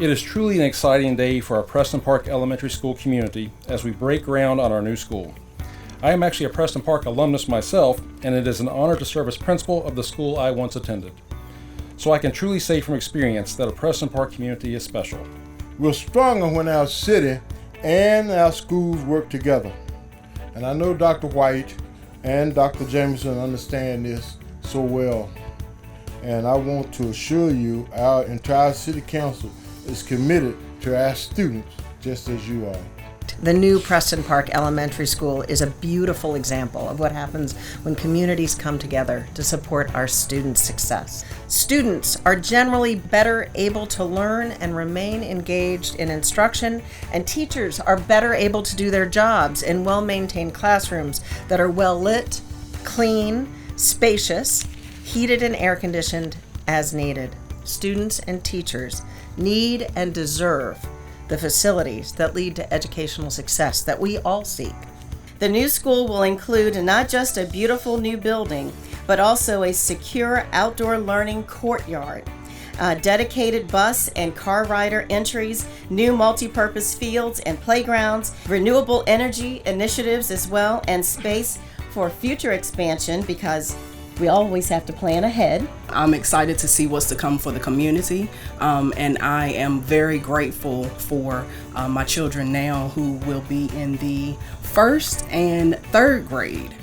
It is truly an exciting day for our Preston Park Elementary School community as we break ground on our new school. I am actually a Preston Park alumnus myself, and it is an honor to serve as principal of the school I once attended. So I can truly say from experience that a Preston Park community is special. We're stronger when our city and our schools work together. And I know Dr. White and Dr. Jameson understand this so well. And I want to assure you our entire city council is committed to our students just as you are. The new Preston Park Elementary School is a beautiful example of what happens when communities come together to support our students' success. Students are generally better able to learn and remain engaged in instruction, and teachers are better able to do their jobs in well-maintained classrooms that are well lit, clean, spacious, heated and air-conditioned as needed. Students and teachers need and deserve the facilities that lead to educational success that we all seek. The new school will include not just a beautiful new building, but also a secure outdoor learning courtyard, dedicated bus and car rider entries, new multi-purpose fields and playgrounds, renewable energy initiatives as well, and space for future expansion because we always have to plan ahead. I'm excited to see what's to come for the community, and I am very grateful for my children now who will be in the 1st and 3rd grade.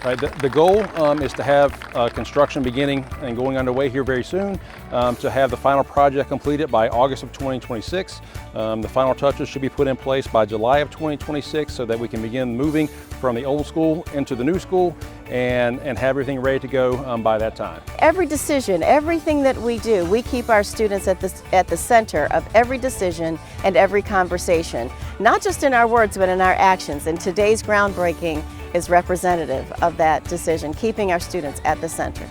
Right, the goal is to have construction beginning and going underway here very soon, to have the final project completed by August of 2026. The final touches should be put in place by July of 2026 so that we can begin moving from the old school into the new school and have everything ready to go by that time. Every decision, everything that we do, we keep our students at the center of every decision and every conversation, not just in our words but in our actions. And today's groundbreaking is representative of that decision, keeping our students at the center.